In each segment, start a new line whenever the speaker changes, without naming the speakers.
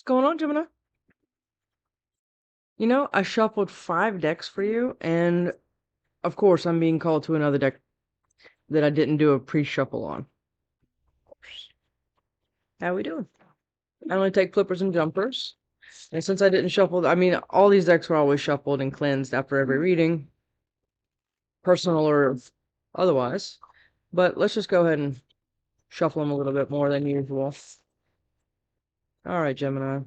going on, Gemini? You know, I shuffled 5 decks for you, and of course, I'm being called to another deck that I didn't do a pre-shuffle on. How we doing? I only take flippers and jumpers. And since I didn't shuffle, I mean, all these decks were always shuffled and cleansed after every reading, personal or otherwise. But let's just go ahead and shuffle them a little bit more than usual. All right, Gemini.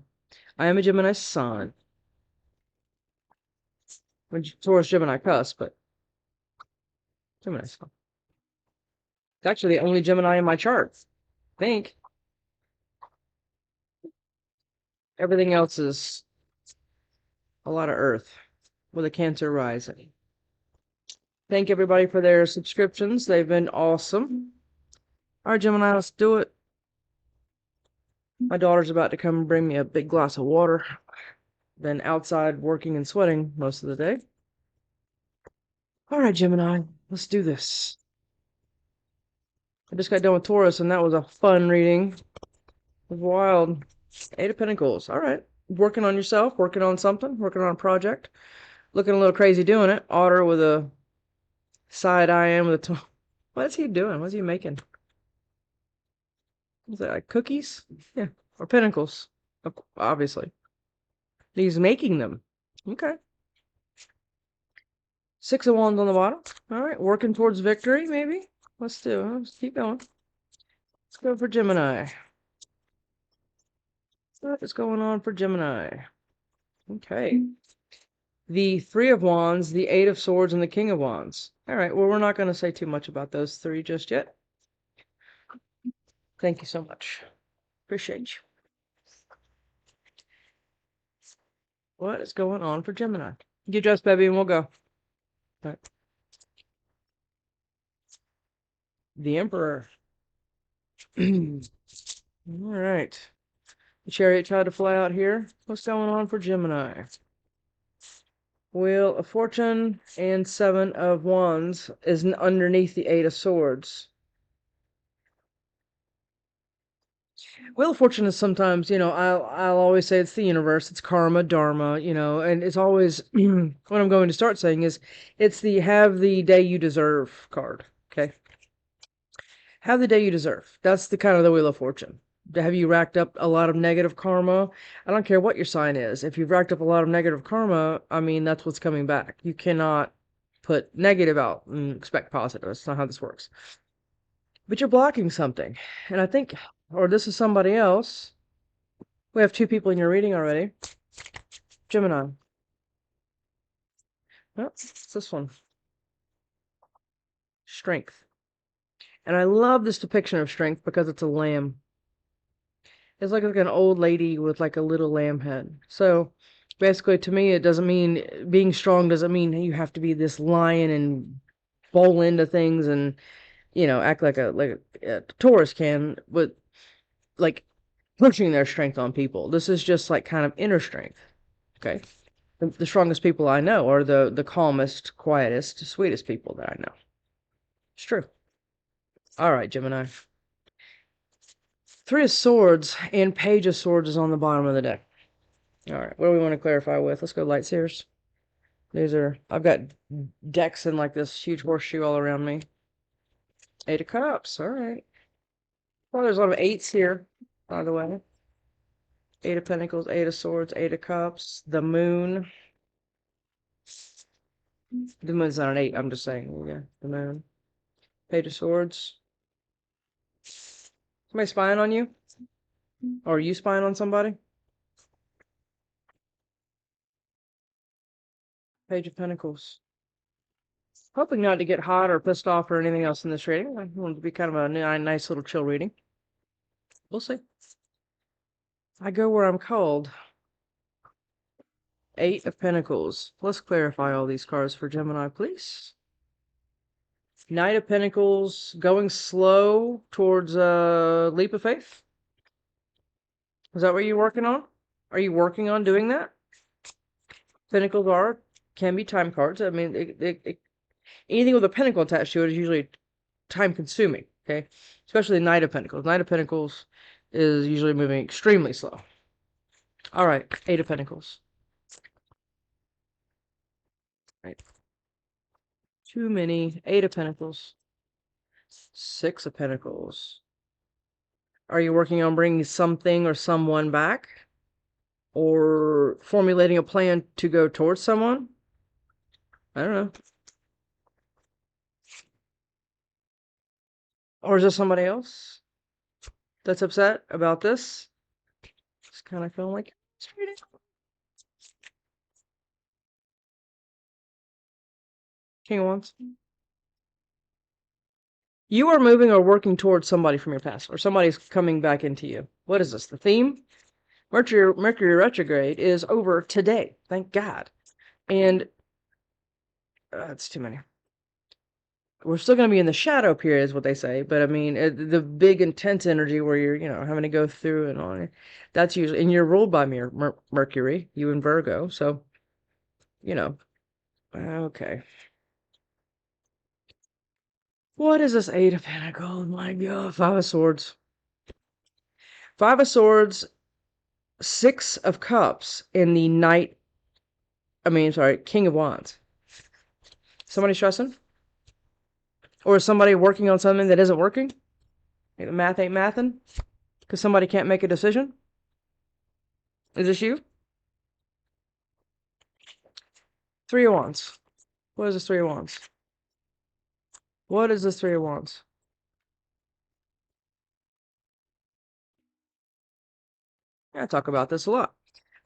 I am a Gemini sun. Taurus Gemini cusp, but Gemini sun. It's actually the only Gemini in my chart, I think. Everything else is a lot of Earth with a Cancer rising. Thank everybody for their subscriptions. They've been awesome. All right, Gemini, let's do it. My daughter's about to come and bring me a big glass of water. Been outside working and sweating most of the day. All right, Gemini, let's do this. I just got done with Taurus, and that was a fun reading. It was wild. 8 of Pentacles. All right. Working on yourself, working on something, working on a project. Looking a little crazy doing it. Otter with a side eye in with a... What is he doing? What's he making? Is that like cookies? Yeah. Or pentacles. Obviously. He's making them. Okay. 6 of Wands on the bottom. All right. Working towards victory, maybe? Let's keep going. Let's go for Gemini. What is going on for Gemini? Okay. The 3 of Wands, the 8 of Swords, and the King of Wands. All right. Well, we're not going to say too much about those 3 just yet. Thank you so much. Appreciate you. What is going on for Gemini? Get dressed, baby, and we'll go. All right. The Emperor. All right. The Chariot tried to fly out here. What's going on for Gemini? Wheel of Fortune and 7 of Wands is underneath the 8 of Swords. Wheel of Fortune is sometimes, you know, I'll always say it's the universe, it's karma, dharma, you know, and it's always what I'm going to start saying is it's the have the day you deserve card. Okay. Have the day you deserve. That's the kind of the Wheel of Fortune. Have you racked up a lot of negative karma? I don't care what your sign is. If you've racked up a lot of negative karma, I mean, that's what's coming back. You cannot put negative out and expect positive. That's not how this works. But you're blocking something. And I think, or this is somebody else. We have 2 people in your reading already. Gemini. Oh, it's this one. Strength. And I love this depiction of strength because it's a lamb. It's like an old lady with like a little lamb head. So basically, to me, it doesn't mean being strong doesn't mean you have to be this lion and bowl into things and, you know, act like a Taurus can, but like pushing their strength on people. This is just like kind of inner strength. Okay. The strongest people I know are the calmest, quietest, sweetest people that I know. It's true. All right, Gemini. 3 of Swords and Page of Swords is on the bottom of the deck. All right, what do we want to clarify with? Let's go light seers. I've got decks in like this huge horseshoe all around me. 8 of Cups, all right. Well, there's a lot of 8s here, by the way. 8 of Pentacles, 8 of Swords, 8 of Cups, the Moon. The Moon's not an 8, I'm just saying, yeah, the Moon. Page of Swords. Somebody spying on you? Or are you spying on somebody? Page of Pentacles. Hoping not to get hot or pissed off or anything else in this reading. I want it to be kind of a nice little chill reading. We'll see. I go where I'm called. 8 of Pentacles. Let's clarify all these cards for Gemini, please. Knight of Pentacles, going slow towards a leap of faith. Is that what you're working on? Are you working on doing that? Pentacles can be time cards. I mean, anything with a pentacle attached to it is usually time consuming. Okay, especially the Knight of Pentacles. Knight of Pentacles is usually moving extremely slow. All right, Eight of Pentacles. Right. Too many. Eight of Pentacles. Six of Pentacles. Are you working on bringing something or someone back? Or formulating a plan to go towards someone? I don't know. Or is there somebody else that's upset about this? Just kind of feeling like it's reading. King of Wands. You are moving or working towards somebody from your past, or somebody's coming back into you. What is this? The theme? Mercury retrograde is over today. Thank God. And that's too many. We're still going to be in the shadow period, is what they say. But I mean, the big intense energy where you're, having to go through and on. That's usually, and you're ruled by Mercury, you in Virgo. So, okay. What is this Eight of Pentacles? My God, Five of Swords. Five of Swords, Six of Cups, and the King of Wands. Somebody stressing? Or is somebody working on something that isn't working? Like the math ain't mathing? Because somebody can't make a decision? Is this you? Three of Wands. What is this Three of Wands? What is this Three of Wands? I talk about this a lot.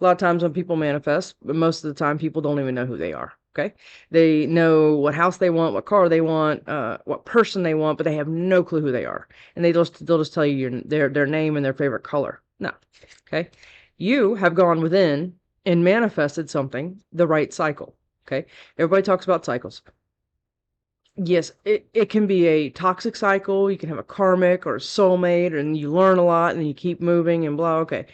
A lot of times when people manifest, but most of the time people don't even know who they are. Okay, they know what house they want, what car they want, what person they want, but they have no clue who they are, and they'll just tell you their name and their favorite color. No, okay, you have gone within and manifested something, the right cycle. Okay, everybody talks about cycles. Yes, it can be a toxic cycle. You can have a karmic or a soulmate, and you learn a lot, and you keep moving and blah. Okay,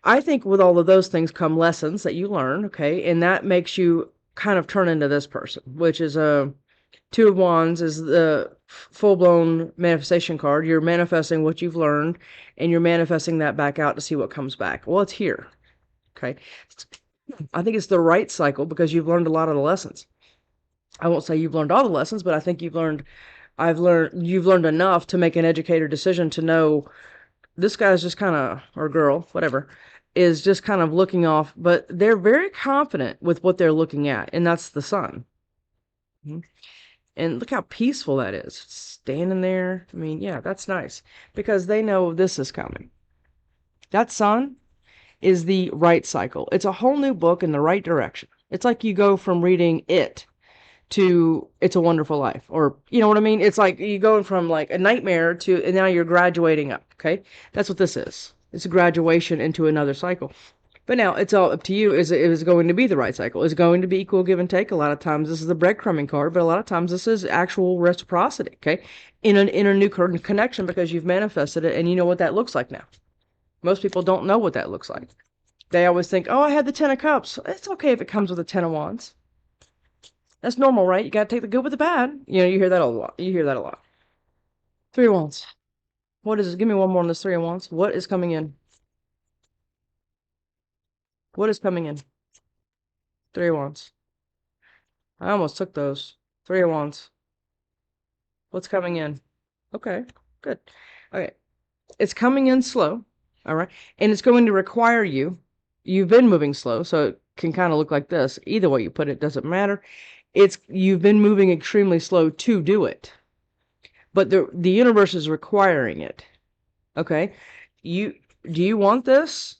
I think with all of those things come lessons that you learn, okay? And that makes you kind of turn into this person, which is a Two of Wands is the full-blown manifestation card. You're manifesting what you've learned, and you're manifesting that back out to see what comes back. Well, it's here, okay? I think it's the right cycle because you've learned a lot of the lessons. I won't say you've learned all the lessons, but I think you've learned enough to make an educated decision to know this guy's just kind of, or girl, whatever, is just kind of looking off, but they're very confident with what they're looking at, and that's the sun. And look how peaceful that is. Standing there. I mean, yeah, that's nice because they know this is coming. That sun is the right cycle. It's a whole new book in the right direction. It's like you go from reading it to It's a Wonderful Life, or you know what I mean? It's like you go from like a nightmare to, and now you're graduating up. Okay, that's what this is. It's a graduation into another cycle. But now it's all up to you. Is it going to be the right cycle? Is it going to be equal give and take? A lot of times this is a breadcrumbing card, but a lot of times this is actual reciprocity. Okay, in a new connection because you've manifested it and you know what that looks like now. Most people don't know what that looks like. They always think, oh, I had the Ten of Cups. It's okay if it comes with a Ten of Wands. That's normal, right? You got to take the good with the bad. You hear that a lot. You hear that a lot. Three of Wands. What is it? Give me one more on this Three of Wands. What is coming in? What is coming in? Three of Wands. I almost took those. Three of Wands. What's coming in? Okay, good. Okay. It's coming in slow. All right. And it's going to require you've been moving slow, so it can kind of look like this. Either way you put it, doesn't matter. You've been moving extremely slow to do it. But the universe is requiring it. Okay? Do you want this?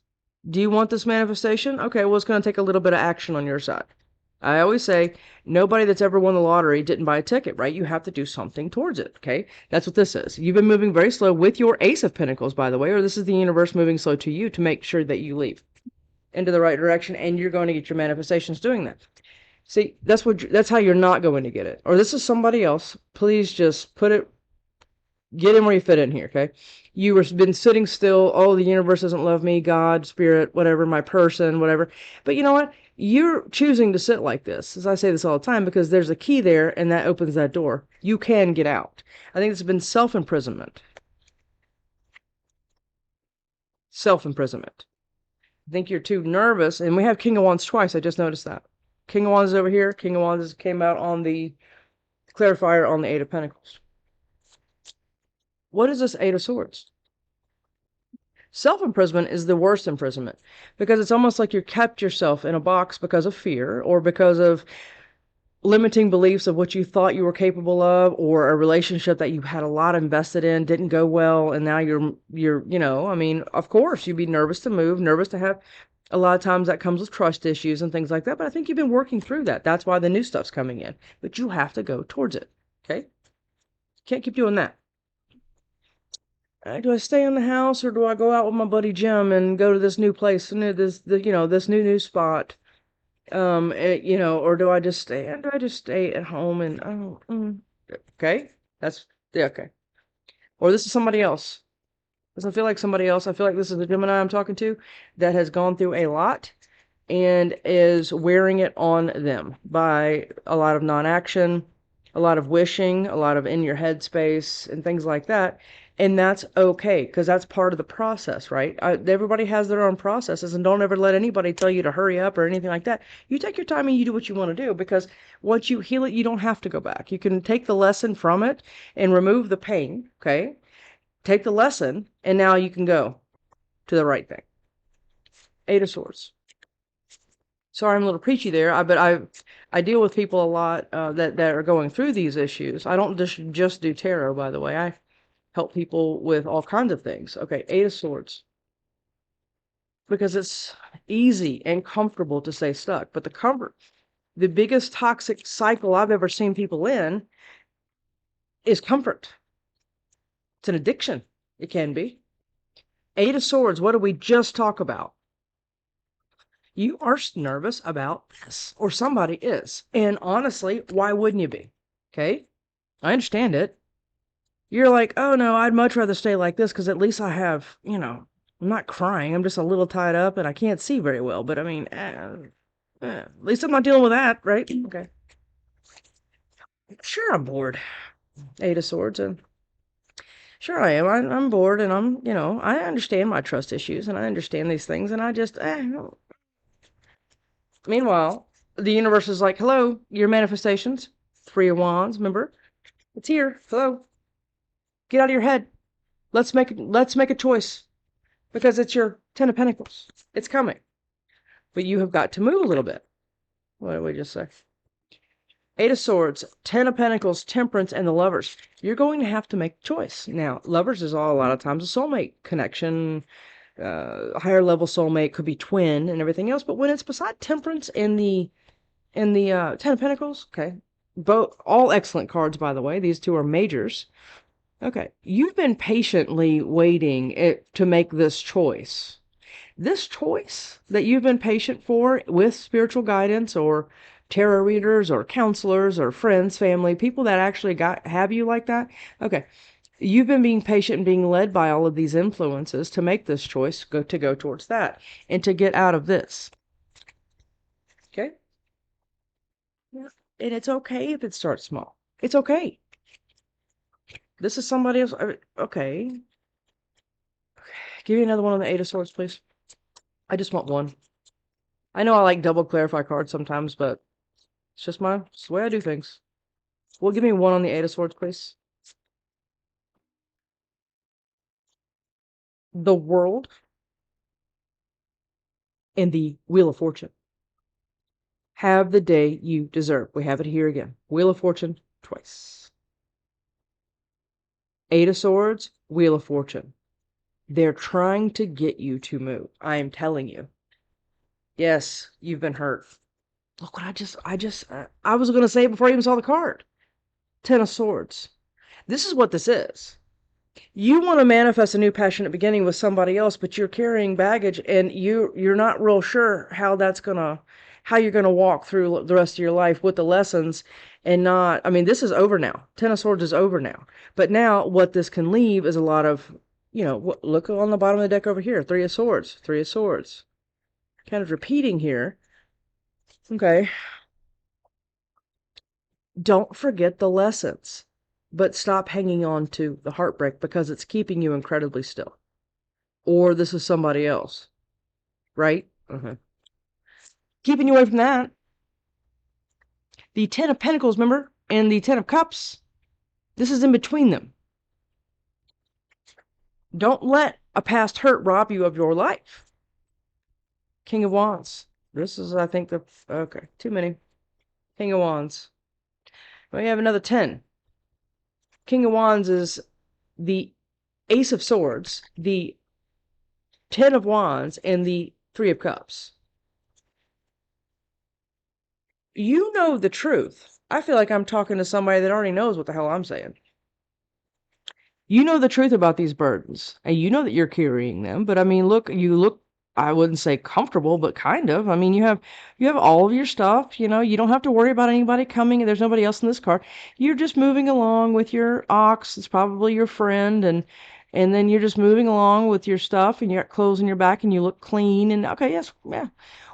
Do you want this manifestation? Okay, well, it's going to take a little bit of action on your side. I always say, nobody that's ever won the lottery didn't buy a ticket, right? You have to do something towards it, okay? That's what this is. You've been moving very slow with your Ace of Pentacles, by the way, or this is the universe moving slow to you to make sure that you leave into the right direction, and you're going to get your manifestations doing that. See, that's how you're not going to get it. Or this is somebody else. Please just get in where you fit in here, okay? You have been sitting still. Oh, the universe doesn't love me. God, spirit, whatever, my person, whatever. But you know what? You're choosing to sit like this. As I say this all the time, because there's a key there, and that opens that door. You can get out. I think it's been self-imprisonment. Self-imprisonment. I think you're too nervous. And we have King of Wands twice. I just noticed that. King of Wands is over here. King of Wands came out on the clarifier on the Eight of Pentacles. What is this Eight of Swords? Self-imprisonment is the worst imprisonment because it's almost like you kept yourself in a box because of fear or because of limiting beliefs of what you thought you were capable of, or a relationship that you had a lot invested in didn't go well, and now I mean, of course you'd be nervous to move, nervous to have, a lot of times that comes with trust issues and things like that, but I think you've been working through that. That's why the new stuff's coming in, but you have to go towards it. Okay, can't keep doing that. Do I stay in the house, or do I go out with my buddy Jim and go to this new place, this new spot? Or do I just stay? Do I just stay at home and okay, that's yeah, okay. Or this is somebody else. Doesn't feel like somebody else. I feel like this is the Gemini I'm talking to that has gone through a lot and is wearing it on them by a lot of non-action, a lot of wishing, a lot of in your head space and things like that. And that's okay, because that's part of the process, right? Everybody has their own processes, and don't ever let anybody tell you to hurry up or anything like that. You take your time and you do what you want to do, because once you heal it, you don't have to go back. You can take the lesson from it and remove the pain, okay? Take the lesson, and now you can go to the right thing. Eight of Swords. Sorry, I'm a little preachy there, but I deal with people a lot that are going through these issues. I don't just do tarot, by the way. I help people with all kinds of things. Okay, Eight of Swords. Because it's easy and comfortable to stay stuck. But the biggest toxic cycle I've ever seen people in is comfort. It's an addiction. It can be. Eight of Swords, what did we just talk about? You are nervous about this, or somebody is. And honestly, why wouldn't you be? Okay? I understand it. You're like, oh no, I'd much rather stay like this because at least I have, I'm not crying. I'm just a little tied up and I can't see very well. But I mean, at least I'm not dealing with that, right? Okay. Sure, I'm bored. Eight of Swords. And sure I am. I'm bored, and I understand my trust issues and I understand these things, and I just, Meanwhile, the universe is like, hello, your manifestations. Three of Wands, remember? It's here. Hello. Get out of your head. Let's make a choice. Because it's your Ten of Pentacles. It's coming. But you have got to move a little bit. What did we just say? Eight of Swords, Ten of Pentacles, Temperance, and the Lovers. You're going to have to make a choice. Now, Lovers is a lot of times a soulmate connection. Higher level soulmate, could be twin and everything else. But when it's beside Temperance and the Ten of Pentacles, okay, both all excellent cards, by the way. These two are majors. Okay, you've been patiently waiting to make this choice. This choice that you've been patient for with spiritual guidance or tarot readers or counselors or friends, family, people that actually have you like that. Okay, you've been being patient and being led by all of these influences to make this choice, go towards that and to get out of this. Okay? Yeah. And it's okay if it starts small. It's okay. This is somebody else. Okay. Give me another one on the Eight of Swords, please. I just want one. I know I like double clarify cards sometimes, but it's just it's the way I do things. Well, give me one on the Eight of Swords, please. The World and the Wheel of Fortune. Have the day you deserve. We have it here again. Wheel of Fortune twice. Eight of Swords, Wheel of Fortune. They're trying to get you to move. I am telling you. Yes, you've been hurt. Look what I was going to say it before I even saw the card. Ten of Swords. This is what this is. You want to manifest a new passionate beginning with somebody else, but you're carrying baggage, and you're not real sure how you're gonna walk through the rest of your life with the lessons, and not. I mean, this is over now. Ten of Swords is over now. But now, what this can leave is a lot of, look on the bottom of the deck over here. Three of Swords. Three of Swords. Kind of repeating here. Okay. Don't forget the lessons, but stop hanging on to the heartbreak because it's keeping you incredibly still. Or this is somebody else. right? Keeping you away from that. The Ten of Pentacles, remember? And the Ten of Cups. This is in between them. Don't let a past hurt rob you of your life. King of Wands. This is, I think, okay, too many. King of Wands. We have another 10. King of Wands is the Ace of Swords, the 10 of Wands, and the 3 of Cups. You know the truth. I feel like I'm talking to somebody that already knows what the hell I'm saying. You know the truth about these burdens, and you know that you're carrying them. But I mean, you look, I wouldn't say comfortable, but kind of. I mean, you have all of your stuff, you know, you don't have to worry about anybody coming. There's nobody else in this car. You're just moving along with your ox. It's probably your friend, and then you're just moving along with your stuff, and you got clothes in your back, and you look clean. And okay, yes, yeah.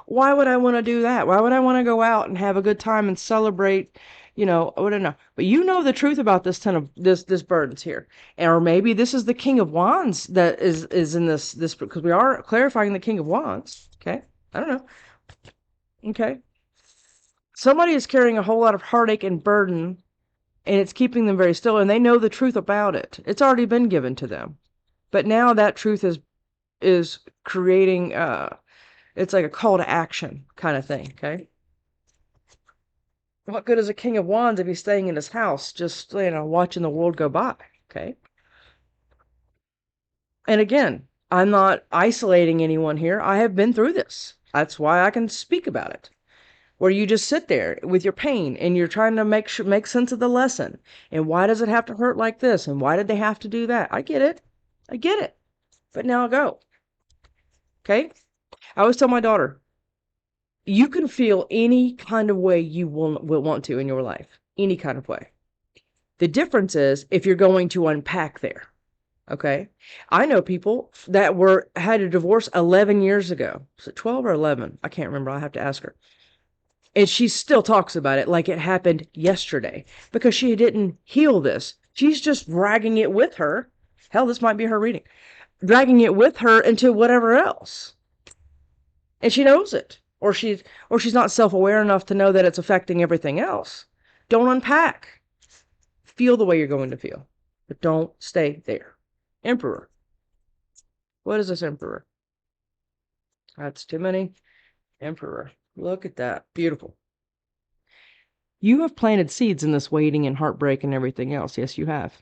Why would I want to do that? Why would I want to go out and have a good time and celebrate? You know, I wouldn't know. But you know the truth about this this burdens here. Or maybe this is the King of Wands that is in this because we are clarifying the King of Wands. Okay, I don't know. Okay, somebody is carrying a whole lot of heartache and burden, and it's keeping them very still, and they know the truth about it. It's already been given to them, but now that truth is creating it's like a call to action kind of thing. Okay, what good is a King of Wands if he's staying in his house, just watching the world go by? Okay. And again, I'm not isolating anyone here. I have been through this. That's why I can speak about it. Where you just sit there with your pain and you're trying to make sense of the lesson. And why does it have to hurt like this? And why did they have to do that? I get it. I get it. But now go. Okay? I always tell my daughter, you can feel any kind of way you will want to in your life. Any kind of way. The difference is if you're going to unpack there. Okay. I know people that had a divorce 11 years ago. Was it 12 or 11? I can't remember. I'll have to ask her. And she still talks about it like it happened yesterday because she didn't heal this. She's just dragging it with her. Hell, this might be her reading. Dragging it with her into whatever else. And she knows it. Or she's not self-aware enough to know that it's affecting everything else. Don't unpack. Feel the way you're going to feel. But don't stay there. Emperor. What is this Emperor? That's too many. Emperor. Look at that. Beautiful. You have planted seeds in this waiting and heartbreak and everything else. Yes, you have.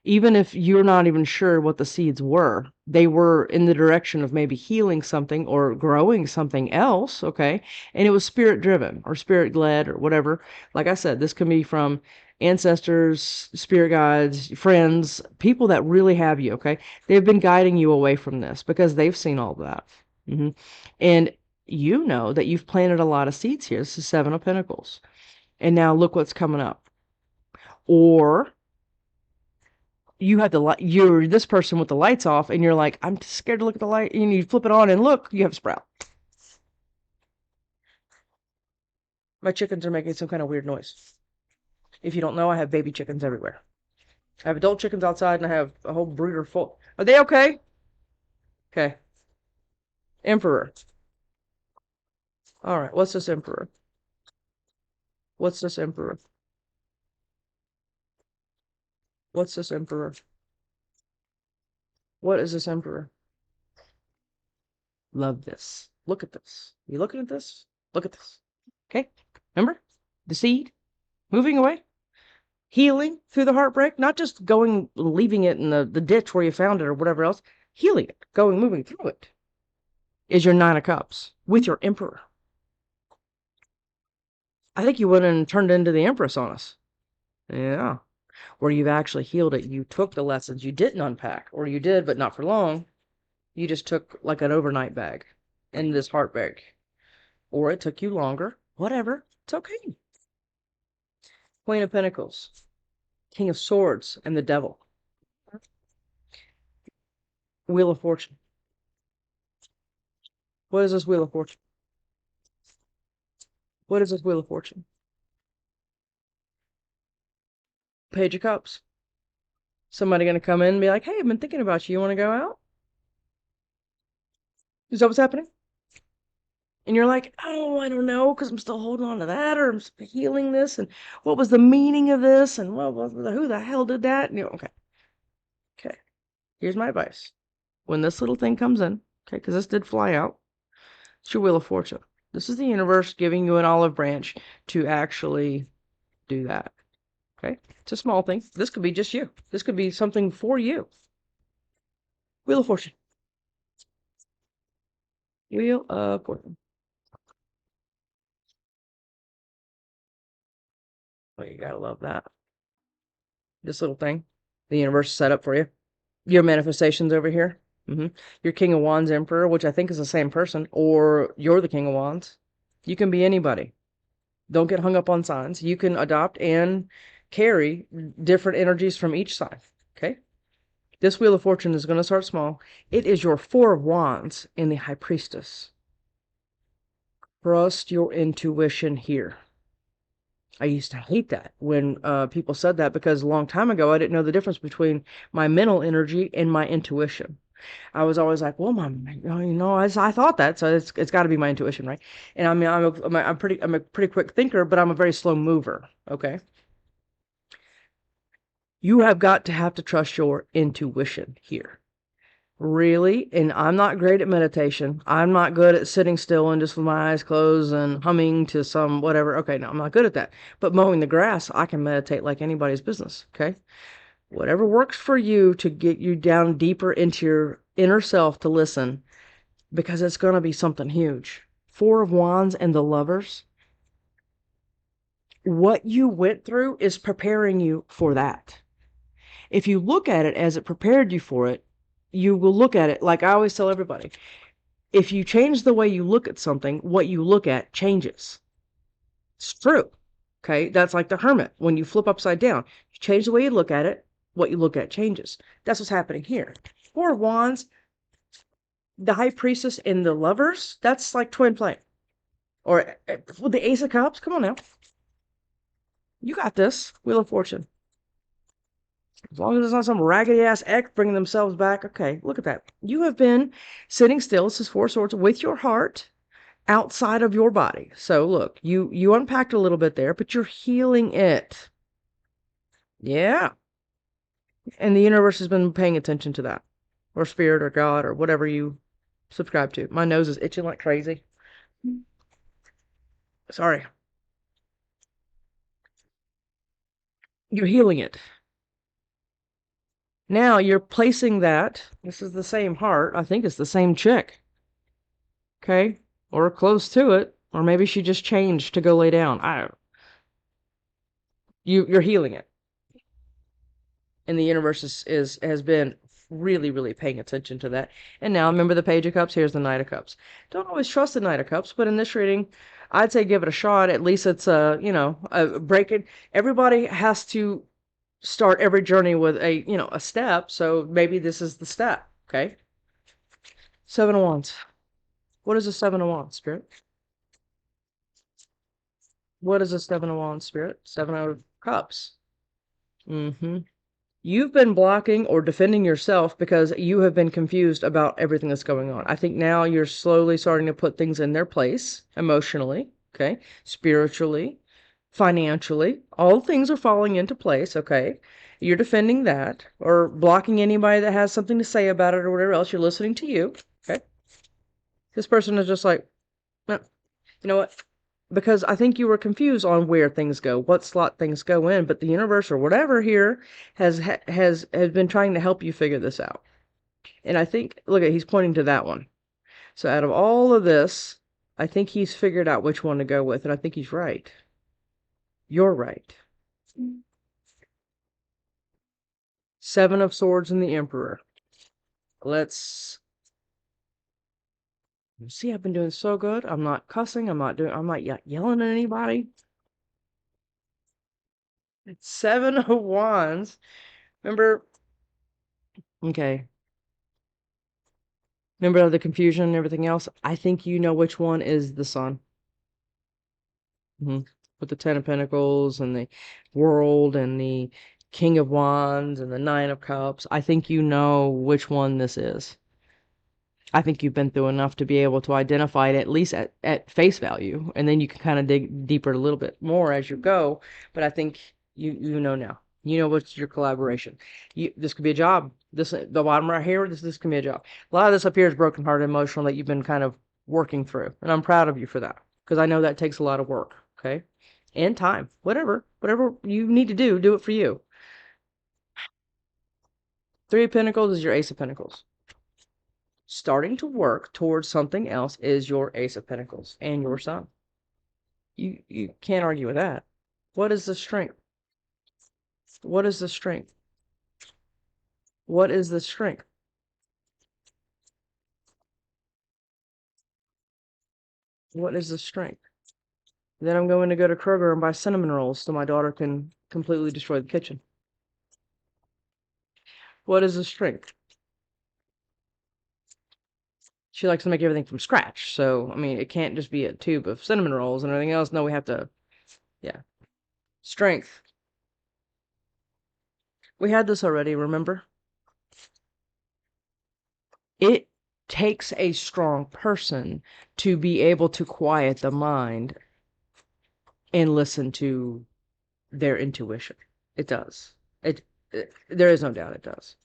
Even if you're not even sure what the seeds were, they were in the direction of maybe healing something or growing something else, okay? And it was spirit driven or spirit led or whatever. Like I said, this can be from ancestors, spirit guides, friends, people that really have you, okay? They've been guiding you away from this because they've seen all that. And you know that you've planted a lot of seeds here. This is 7 of Pentacles. And now look what's coming up. Or you have you're this person with the lights off and you're like, I'm just scared to look at the light. And you flip it on and look, you have a sprout. My chickens are making some kind of weird noise. If you don't know, I have baby chickens everywhere. I have adult chickens outside and I have a whole brooder full. Are they okay? Okay. Emperor. All right. What's this Emperor? What's this Emperor? What's this Emperor? What is this Emperor? Love this. Look at this. You looking at this? Look at this. Okay? Remember? The seed moving away, healing through the heartbreak, not just leaving it in the ditch where you found it or whatever else, healing it, moving through it, is your 9 of Cups with your Emperor. I think you went and turned into the Empress on us. Yeah. Where you've actually healed it. You took the lessons you didn't unpack, or you did, but not for long. You just took like an overnight bag in this heartbreak. Or it took you longer. Whatever. It's okay. Queen of Pentacles. King of Swords and the Devil. Wheel of Fortune. What is this Wheel of Fortune? What is this Wheel of Fortune? Page of Cups. Somebody going to come in and be like, hey, I've been thinking about you. You want to go out? Is that what's happening? And you're like, oh, I don't know, because I'm still holding on to that, or I'm still healing this, and what was the meaning of this, and who the hell did that? And okay, okay. Here's my advice: when this little thing comes in, okay, because this did fly out, it's your Wheel of Fortune. This is the universe giving you an olive branch to actually do that. Okay, it's a small thing. This could be just you. This could be something for you. Wheel of Fortune. Wheel of Fortune. Oh, you gotta love that. This little thing, the universe set up for you. Your manifestations over here. Your King of Wands Emperor, which I think is the same person, or you're the King of Wands. You can be anybody. Don't get hung up on signs. You can adopt and carry different energies from each sign. Okay? This Wheel of Fortune is going to start small. It is your Four of Wands in the High Priestess. Trust your intuition here. I used to hate that when people said that, because a long time ago I didn't know the difference between my mental energy and my intuition. I was always like, well, I thought that, so it's got to be my intuition, right? And I mean, I'm a pretty quick thinker, but I'm a very slow mover. Okay, you have to trust your intuition here. Really, and I'm not great at meditation. I'm not good at sitting still and just with my eyes closed and humming to some whatever. Okay, no, I'm not good at that. But mowing the grass, I can meditate like anybody's business. Okay, whatever works for you to get you down deeper into your inner self to listen, because it's going to be something huge. Four of Wands and the Lovers. What you went through is preparing you for that. If you look at it as it prepared you for it, you will look at it like I always tell everybody. If you change the way you look at something, what you look at changes. It's true. Okay, that's like the Hermit. When you flip upside down, you change the way you look at it, what you look at changes. That's what's happening here. Four of Wands, the High Priestess, and the Lovers, that's like twin flame. Or with the Ace of Cups, come on now. You got this. Wheel of Fortune. As long as it's not some raggedy ass ex bringing themselves back. Okay, look at that. You have been sitting still. This is Four Swords, with your heart outside of your body. So look, you unpacked a little bit there, but you're healing it. Yeah. And the universe has been paying attention to that. Or spirit or God or whatever you subscribe to. My nose is itching like crazy. Sorry. You're healing it. Now you're placing that. This is the same heart. I think it's the same chick. Okay? Or close to it. Or maybe she just changed to go lay down. I don't know. You're healing it. And the universe has been really, really paying attention to that. And now, remember the Page of Cups? Here's the Knight of Cups. Don't always trust the Knight of Cups, but in this reading, I'd say give it a shot. At least it's a breaking. Everybody has to start every journey with a step. So maybe this is the step. Okay. Seven of Wands. What is a Seven of Wands, Spirit? What is a Seven of Wands, Spirit? Seven of Cups. You've been blocking or defending yourself because you have been confused about everything that's going on. I think now you're slowly starting to put things in their place emotionally, okay, spiritually, financially. All things are falling into place, okay? You're defending that or blocking anybody that has something to say about it or whatever else. You're listening to you, okay? This person is just like, no, you know what? Because I think you were confused on where things go, what slot things go in, but the universe or whatever here has been trying to help you figure this out. And I think, look at, he's pointing to that one. So out of all of this, I think he's figured out which one to go with, and I think he's right. You're right. Seven of Swords and the Emperor. Let's see. I've been doing so good. I'm not cussing. I'm not yelling at anybody. It's Seven of Wands. Remember, okay. Remember the confusion and everything else? I think you know which one is the Sun. With the Ten of Pentacles and the World and the King of Wands and the Nine of Cups. I think you know which one this is. I think you've been through enough to be able to identify it at least at face value, and then you can kind of dig deeper a little bit more as you go. But I think you know now. You know what's your collaboration. This could be a job. This the bottom right here. This can be a job. A lot of this up here is broken hearted emotional that you've been kind of working through, and I'm proud of you for that because I know that takes a lot of work. Okay, and time. Whatever you need to do it for you. Three of Pentacles is your Ace of Pentacles. Starting to work towards something else is your Ace of Pentacles and your Sun. You can't argue with that. What is the strength? What is the strength? What is the strength? What is the strength? Then I'm going to go to Kroger and buy cinnamon rolls so my daughter can completely destroy the kitchen. What is the strength? She likes to make everything from scratch. So, I mean, it can't just be a tube of cinnamon rolls and everything else. No, we have to, yeah. Strength. We had this already, remember? It takes a strong person to be able to quiet the mind and listen to their intuition. It does. There is no doubt it does.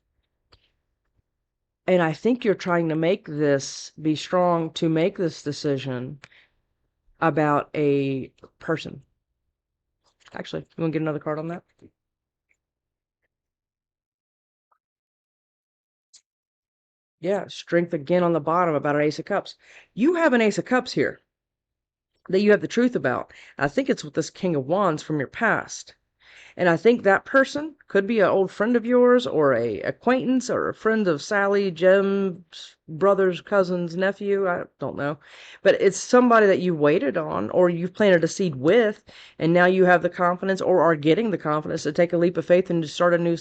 And I think you're trying to be strong to make this decision about a person. Actually, you want to get another card on that? Yeah, strength again on the bottom about an Ace of Cups. You have an Ace of Cups here that you have the truth about. I think it's with this King of Wands from your past. And I think that person could be an old friend of yours or a acquaintance or a friend of Sally, Jim's brother's cousin's nephew. I don't know. But it's somebody that you waited on or you've planted a seed with, and now you have the confidence or are getting the confidence to take a leap of faith and to start a new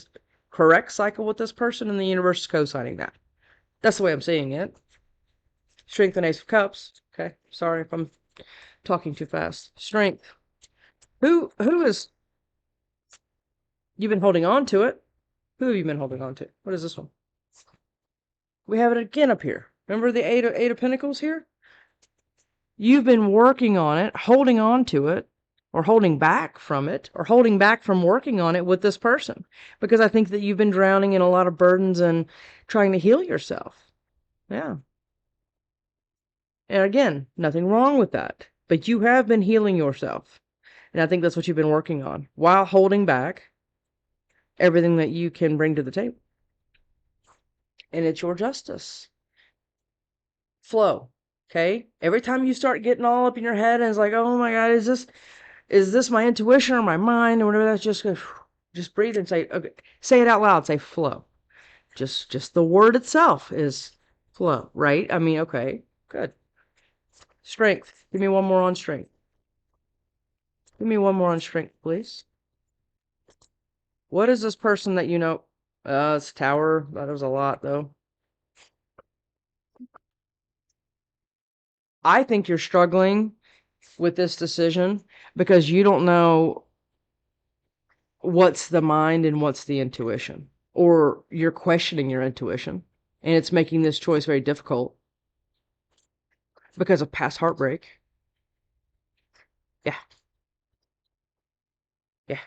correct cycle with this person, and the universe is co-signing that. That's the way I'm seeing it. Strength and Ace of Cups. Okay. Sorry if I'm talking too fast. Strength. Who is You've been holding on to it. Who have you been holding on to? What is this one? We have it again up here. Remember the eight of Pentacles here? You've been working on it, holding on to it, or holding back from it, or holding back from working on it with this person. Because I think that you've been drowning in a lot of burdens and trying to heal yourself. Yeah. And again, nothing wrong with that. But you have been healing yourself. And I think that's what you've been working on while holding back everything that you can bring to the table. And it's your justice. Flow. Okay? Every time you start getting all up in your head and it's like, oh my God, is this my intuition or my mind or whatever, that's just breathe and say, okay, say it out loud, say flow. Just the word itself is flow, right? I mean, okay, good. Strength. Give me one more on strength. Give me one more on strength, please. What is this person that you know? It's Tower. That was a lot, though. I think you're struggling with this decision because you don't know what's the mind and what's the intuition. Or you're questioning your intuition. And it's making this choice very difficult because of past heartbreak. Yeah. Yeah.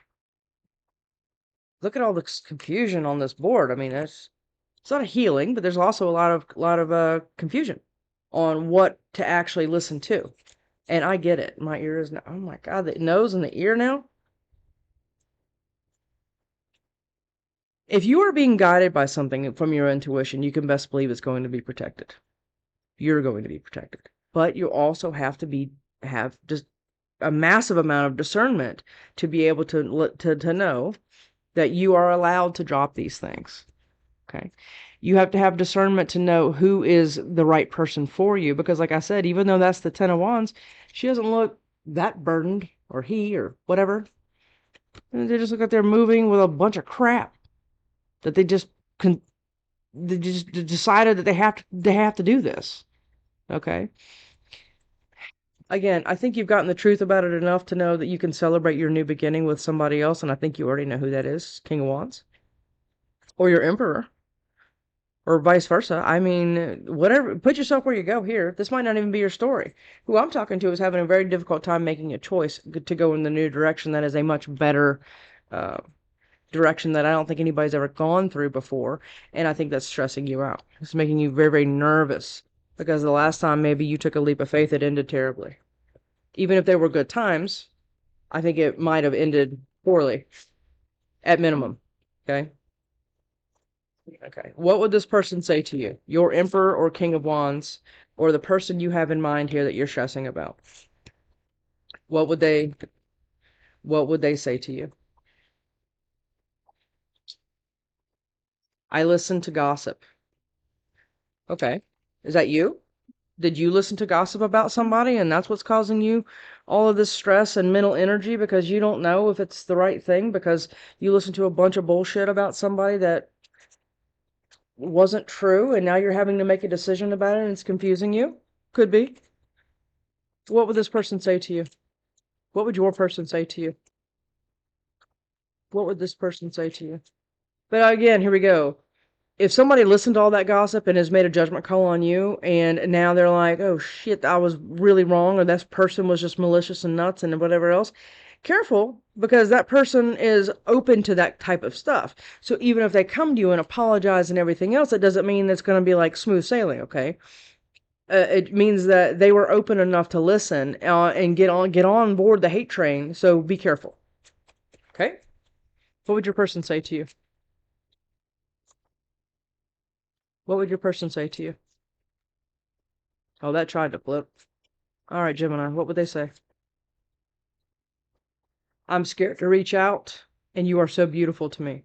Look at all this confusion on this board. I mean, it's not a healing, but there's also a lot of confusion on what to actually listen to. And I get it. My ear is now, oh my God, the nose and the ear now. If you are being guided by something from your intuition, you can best believe it's going to be protected. You're going to be protected. But you also have to have just a massive amount of discernment to be able to know that you are allowed to drop these things. Okay. You have to have discernment to know who is the right person for you. Because like I said, even though that's the Ten of Wands, she doesn't look that burdened, or he, or whatever. They just look like they're moving with a bunch of crap that they just decided that they have to do this. Okay. Again, I think you've gotten the truth about it enough to know that you can celebrate your new beginning with somebody else, and I think you already know who that is, King of Wands, or your Emperor, or vice versa. I mean, whatever, put yourself where you go here. This might not even be your story. Who I'm talking to is having a very difficult time making a choice to go in the new direction that is a much better uh, direction that I don't think anybody's ever gone through before. And I think that's stressing you out. It's making you very, very nervous because the last time maybe you took a leap of faith, it ended terribly. Even if there were good times, I think it might have ended poorly at minimum. Okay. Okay. What would this person say to you? Your Emperor or King of Wands, or the person you have in mind here that you're stressing about? What would they say to you? I listen to gossip. Okay. Is that you? Did you listen to gossip about somebody and that's what's causing you all of this stress and mental energy because you don't know if it's the right thing because you listened to a bunch of bullshit about somebody that wasn't true and now you're having to make a decision about it and it's confusing you? Could be. What would this person say to you? What would your person say to you? What would this person say to you? But again, here we go. If somebody listened to all that gossip and has made a judgment call on you, and now they're like, oh shit, I was really wrong, or this person was just malicious and nuts and whatever else, careful, because that person is open to that type of stuff. So even if they come to you and apologize and everything else, it doesn't mean it's going to be like smooth sailing, okay? It means that they were open enough to listen and get on board the hate train. So be careful. Okay? What would your person say to you? What would your person say to you? Oh, that tried to flip. All right, Gemini, what would they say? I'm scared to reach out, and you are so beautiful to me.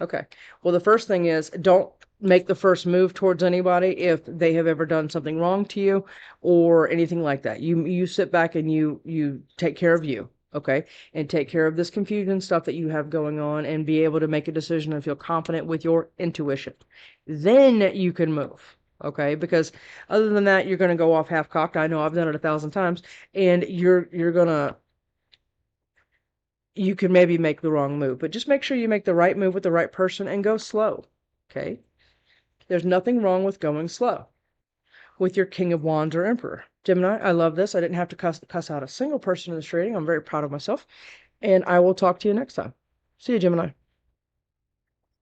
Okay. Well, the first thing is don't make the first move towards anybody if they have ever done something wrong to you or anything like that. You sit back and you take care of you, okay? And take care of this confusion stuff that you have going on and be able to make a decision and feel confident with your intuition. Then you can move. Okay, because other than that, you're going to go off half-cocked. I know I've done it 1,000 times, and you're gonna you can maybe make the wrong move, but just make sure you make the right move with the right person and go slow. Okay? There's nothing wrong with going slow with your King of Wands or Emperor. Gemini, I love this. I didn't have to cuss out a single person in this reading. I'm very proud of myself. And I will talk to you next time. See you, Gemini.